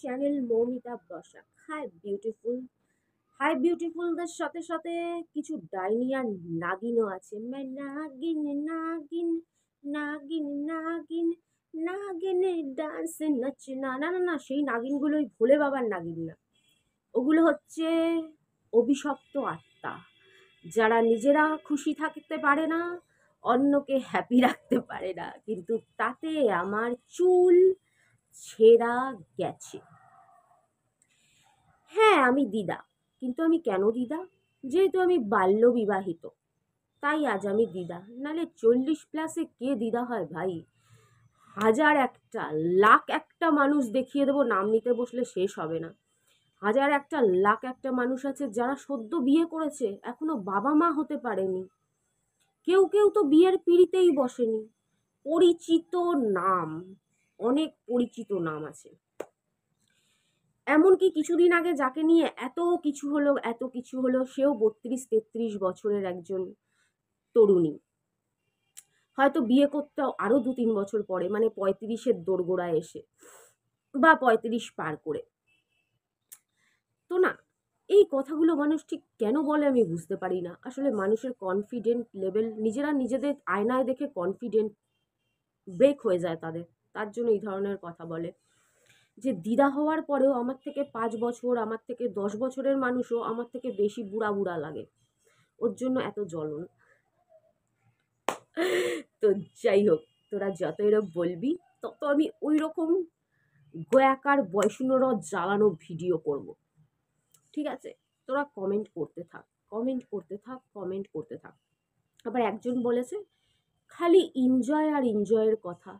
Channel Moumita Basak. Hi beautiful, hi বিউটিফুলদের সাথে সাথে কিছু ডাইনি আর নাগিনও আছে। मैं नागिन नागिन नागिन नागिन নাগিনে ডান্স নচনা, না না না, সেই নাগিনগুলো ওই ভোলে বাবার নাগিন না। ওগুলো হচ্ছে অভিশপ্ত আত্মা, যারা নিজেরা খুশি থাকতে পারে না, অন্যকে হ্যাপি রাখতে পারে না। কিন্তু তাতে আমার চুল ছেঁড়া গেছে। হ্যাঁ, আমি দিদা, কিন্তু আমি কেন দিদা? যেহেতু আমি বাল্য বিবাহিত, তাই আজ আমি দিদা। নালে 40+ কে দিদা হয় ভাই? হাজার একটা, লাখ একটা মানুষ দেখিয়ে দেবো, নাম নিতে বসলে শেষ হবে না। হাজার একটা, লাখ একটা মানুষ আছে যারা সদ্য বিয়ে করেছে, এখনো বাবা মা হতে পারেনি। কেউ কেউ তো বিয়ের পিঁড়িতেই বসেনি। পরিচিত নাম, অনেক পরিচিত নাম আছে। এমনকি কিছুদিন আগে যাকে নিয়ে এত কিছু হলো, সেও 32-33 বছরের একজন তরুণী। হয়তো বিয়ে করতে আরো 2-3 বছর পরে, মানে 35-এর দোরগোড়ায় এসে, বা 35 পার করে। তো না, এই কথাগুলো মানুষ ঠিক কেন বলে আমি বুঝতে পারি না। আসলে মানুষের কনফিডেন্ট লেভেল, নিজেরা নিজেদের আয়নায় দেখে কনফিডেন্ট ব্রেক হয়ে যায় তাদের, তার জন্য এই ধরনের কথা বলে। যে দিদা হওয়ার পরেও আমার থেকে 5 বছর, আমার থেকে 10 বছরের মানুষও আমার থেকে বেশি বুড়া বুড়া লাগে, ওর জন্য এত জ্বলন। তো যাই হোক, তোরা যত এরকম বলবি তত আমি ওই রকম গোয়াকার বয়সুনোর জ্বালানো ভিডিও করব। ঠিক আছে, তোরা কমেন্ট করতে থাক, কমেন্ট করতে থাক, কমেন্ট করতে থাক। আবার একজন বলেছে খালি এনজয় আর এনজয়ের কথা।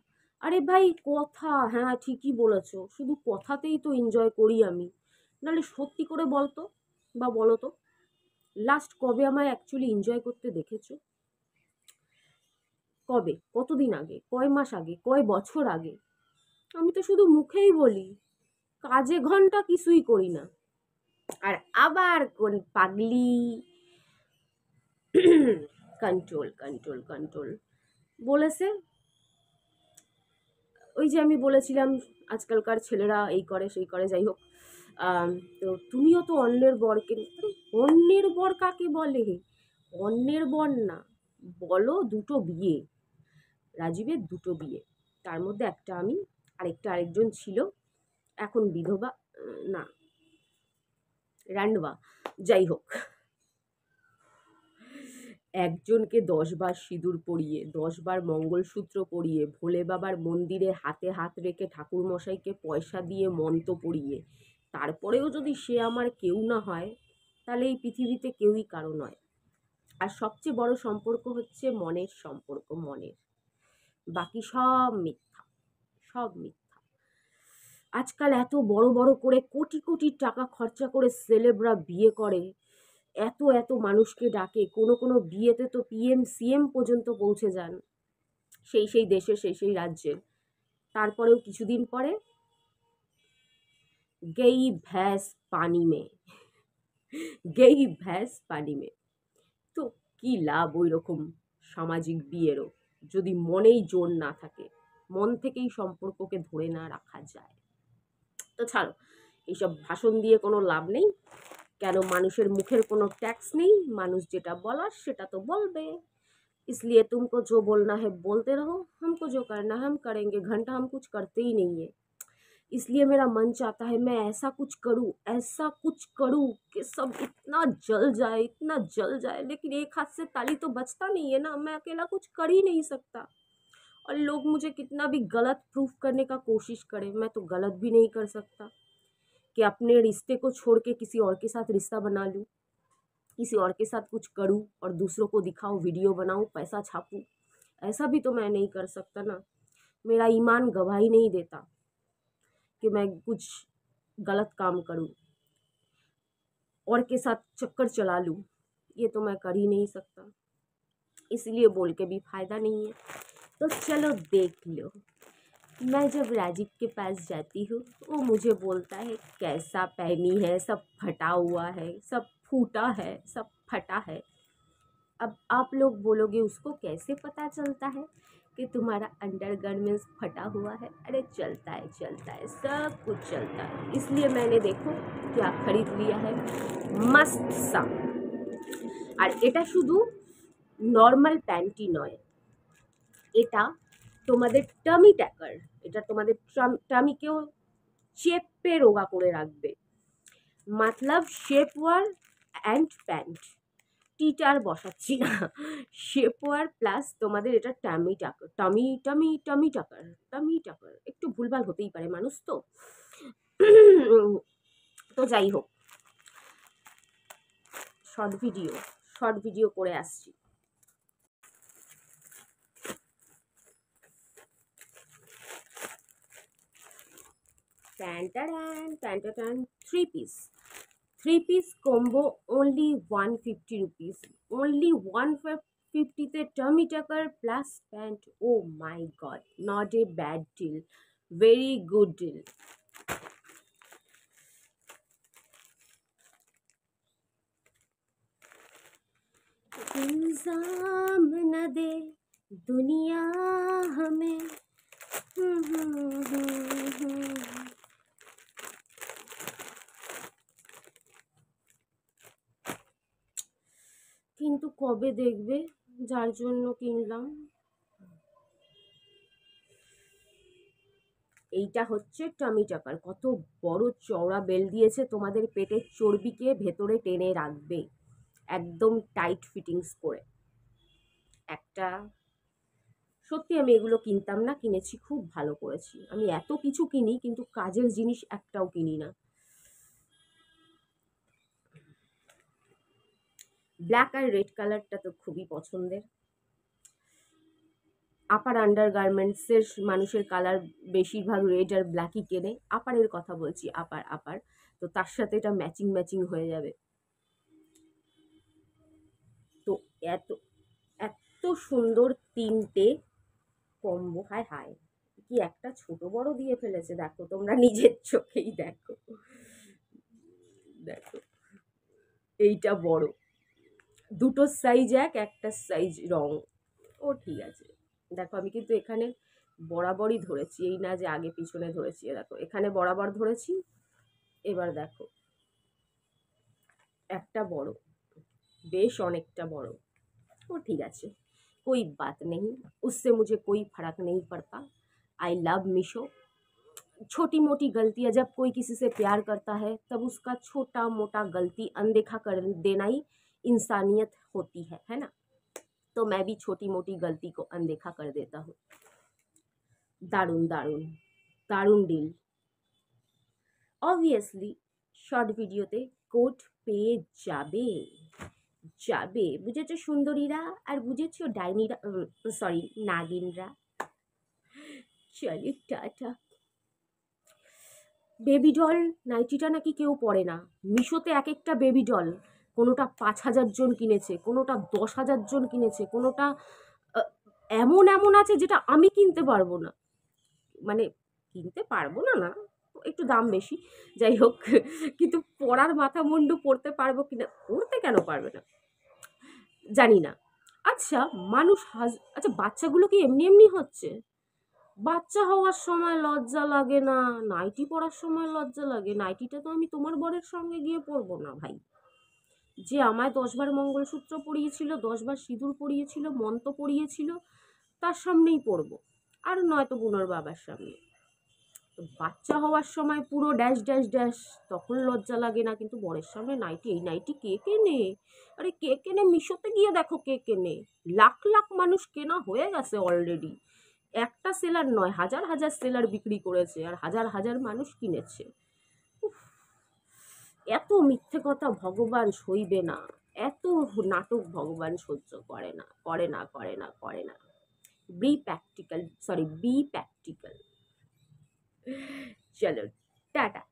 আরে ভাই, কথা হ্যাঁ ঠিকই বলেছ, শুধু কথাতেই তো এনজয় করি আমি। নাহলে সত্যি করে বলতো, বা বলো তো, লাস্ট কবে আমায় অ্যাকচুয়ালি এনজয় করতে দেখেছো? কবে? কতদিন আগে? কয় মাস আগে? কয় বছর আগে? আমি তো শুধু মুখেই বলি, কাজে ঘন্টা কিছুই করি না। আর আবার কোন পাগলি কন্ট্রোল কন্ট্রোল কন্ট্রোল বলেছে। ওই যে আমি বলেছিলাম আজকালকার ছেলেরা এই করে সেই করে, যাই হোক। তো তুমিও তো অন্যের বরকে, অন্যের বর কাকে বলে? অন্যের বর না, বলো দুটো বিয়ে, রাজীবের দুটো বিয়ে, তার মধ্যে একটা আমি, আরেকজন ছিল, এখন বিধবা, না রান্ডবা, যাই হোক। একজনকে 10 বার সিঁদুর পরিয়ে, 10 বার মঙ্গলসূত্র পরিয়ে, ভোলে বাবার মন্দিরে হাতে হাত রেখে ঠাকুর মশাইকে পয়সা দিয়ে মন্ত্র পরিয়ে, তারপরেও যদি সে আমার কেউ না হয়, তাহলে এই পৃথিবীতে কেউই কারো নয়। আর সবচেয়ে বড় সম্পর্ক হচ্ছে মনের সম্পর্ক, মনের। বাকি সব মিথ্যা, সব মিথ্যা। আজকাল এত বড় বড় করে কোটি কোটি টাকা খরচা করে সেলেবরা বিয়ে করে, এত এত মানুষকে ডাকে, কোনো কোনো বিয়েতে তো PM CM পর্যন্ত পৌঁছে যান, সেই দেশে, সেই রাজ্যের। তারপরেও কিছুদিন পরে গেই ভ্যাস পানি মে, গেই ভ্যাস পানি মে। তো কি লাভ ওই রকম সামাজিক বিয়েরও, যদি মনেই জোর না থাকে, মন থেকেই সম্পর্ককে ধরে না রাখা যায়। তো ছাড়ো, এইসব ভাষণ দিয়ে কোনো লাভ নেই। কেন, মানুষের মুখের কোনো ট্যাক্স নেই, মানুষ যেটা বলার সেটা তো বলবে। इसलिए तुमको जो बोलना है बोलते रहो, हमको जो करना है हम करेंगे, घंटा हम कुछ करते ही नहीं है। इसलिए मेरा मन चाहता है मैं ऐसा कुछ करूँ कि सब इतना जल जाए, इतना जल जाए, लेकिन एक हाथ से ताली तो बचता नहीं है ना, मैं अकेला कुछ कर ही नहीं सकता। और लोग मुझे कितना भी गलत प्रूफ करने का कोशिश करें, मैं तो गलत भी नहीं कर सकता कि अपने रिश्ते को छोड़ के किसी और के साथ रिश्ता बना लूँ, किसी और के साथ कुछ करूँ और दूसरों को दिखाऊँ, वीडियो बनाऊँ, पैसा छापूँ। ऐसा भी तो मैं नहीं कर सकता ना, मेरा ईमान गवाही नहीं देता कि मैं कुछ गलत काम करूँ और के साथ चक्कर चला लूँ, ये तो मैं कर ही नहीं सकता। इसलिए बोल के भी फायदा नहीं है। तो चलो देख लो, मैं जब राजीव के पास जाती हूँ, वो मुझे बोलता है कैसा पहनी है, सब फटा हुआ है, सब फूटा है, सब फटा है। अब आप लोग बोलोगे उसको कैसे पता चलता है कि तुम्हारा अंडरगारमेंट्स फटा हुआ है? अरे चलता है, सब कुछ चलता है। इसलिए मैंने देखो क्या खरीद लिया है, मस्त सा। আর এটা শুধু নর্মাল প্যান্টই নয়, এটা তোমাদের টামি ট্যাকার, এটা তোমাদের টামিকেও চেপে রোগা করে রাখবে। मतलब শেপওয়ার অ্যান্ড প্যান্ট, টিটার বসাচ্ছি না, শেপওয়ার প্লাস তোমাদের এটা টামি টাকার, টামি টাকার একটু ভুলভাল হতেই পারে, মানুষ তো। তো যাই হোক, শর্ট ভিডিও করে আসছি। Tan, 3 piece combo, only 150 rupees, only 150 তে টামি টাকার plus pant. Oh my god, not a bad deal, very good deal. इल्जाम न दे दुनिया हमें, কিন্তু কবে দেখবে যার জন্য কিনলাম। এইটা হচ্ছে টামি টাকার, কত বড় চওড়া বেল দিয়েছে, তোমাদের পেটের চর্বিকে ভেতরে টেনে রাখবে, একদম টাইট ফিটিংস করে একটা। সত্যি আমি এগুলো কিনতাম না, কিনেছি, খুব ভালো করেছি। আমি এত কিছু কিনি কিন্তু কাজের জিনিস একটাও কিনি না। ব্ল্যাক আর রেড কালারটা তো খুবই পছন্দের। আপার আন্ডার গার্মেন্টসের মানুষের কালার বেশিরভাগ রেড আর ব্ল্যাকই কেনে, আপারের কথা বলছি, আপার তো তার সাথে এটা ম্যাচিং হয়ে যাবে। তো এত এত সুন্দর তিনটে কম্বো, হায় কি একটা ছোট বড় দিয়ে ফেলেছে, দেখো তোমরা নিজের চোখেই দেখো, এইটা বড়, দুটো সাইজ একটা সাইজ রং। ও ঠিক আছে, দেখো আমি কিন্তু এখানে বরাবরই ধরেছি, এই না যে আগে পিছনে ধরেছি, দেখো এখানে বরাবর ধরেছি। এবার দেখো একটা বড়, বেশ অনেকটা বড়। ও ঠিক আছে, कोई बात नहीं, उससे मुझे कोई फर्क नहीं पड़ता। I love Meesho. छोटी मोटी गलतियाँ, जब कोई किसी से प्यार करता है तब उसका छोटा मोटा गलती अनदेखा कर देना ही इंसानियत होती है ना। तो मैं भी छोटी मोटी गलती को अनदेखा कर देता हूँ। दारुण डील। অবভিয়াসলি শর্ট ভিডিওতে কোড পেয়ে যাবে, বুঝেছো সুন্দরীরা, আর বুঝেছো ডাইনিরা, সরি নাগিনরা। চলো টাটা। বেবি ডল নাইটিটা নাকি কেউ পরে না, মিশোতে এক একটা বেবি ডল, কোনোটা 5,000 জন কিনেছে, কোনোটা 10,000 জন কিনেছে, কোনোটা এমন আছে যেটা আমি কিনতে পারবো না, মানে কিনতে পারবো না, একটু দাম বেশি, যাই হোক, কিন্তু পরার মাথা মুন্ডু পরতে পারবো কিনা, পরতে কেন পারবে না জানি না। আচ্ছা আচ্ছা বাচ্চাগুলো কি এমনি হচ্ছে? বাচ্চা হওয়ার সময় লজ্জা লাগে না, নাইটি পরার সময় লজ্জা লাগে? নাইটিটা তো আমি তোমার বরের সঙ্গে গিয়ে পরবো না ভাই, যে আমায় 10 বার মঙ্গলসূত্র পরিয়েছিল, 10 বার সিঁদুর পরিয়েছিল, মন্ত্র পরিয়েছিল, তার সামনেই পরবো, আর নয়তো বুনোর বাবার সামনে। বাচ্চা হওয়ার সময় পুরো ড্যাশ, তখন লজ্জা লাগে না, কিন্তু বরের সামনে নাইটি, এই নাইটি কে কেনে? আরে কে কেনে? মিশোতে গিয়ে দেখো কে কেনে, লাখ মানুষ কেনা হয়ে গেছে অলরেডি, একটা সেলার নয়, হাজার সেলার বিক্রি করেছে, আর হাজার মানুষ কিনেছে। এত মিথ্যে কথা ভগবান সইবে না, এত নাটক ভগবান সহ্য করে না। B practical. চলো টাটা।